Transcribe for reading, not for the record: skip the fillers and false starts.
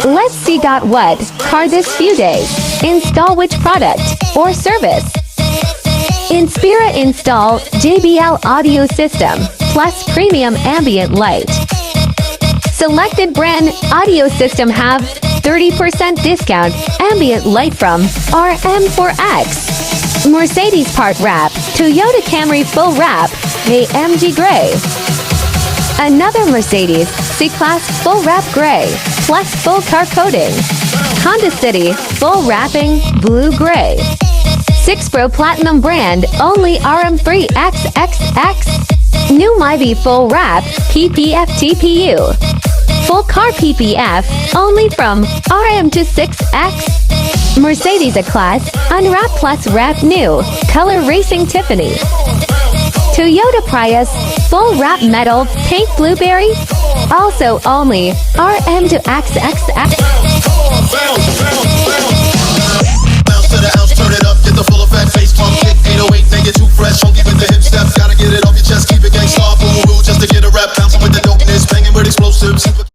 Let's see got what car this few days. Install which product or service. Inspira install JBL audio system plus premium ambient light. Selected brand audio system have 30% discount ambient light from RM4X. Mercedes part wrap, Toyota Camry full wrap, AMG gray. Another Mercedes C-Class full wrap gray, plus full car coating. Honda City full wrapping, blue gray. 6 Pro Platinum brand, only RM3XXX. New Myvi full wrap, PPF TPU. Full car PPF, only from RM26X. Mercedes A-Class, Unwrap Plus Wrap New, Color Racing Tiffany. Toyota Prius, full wrap metal, pink blueberry. Also only RM2XXX.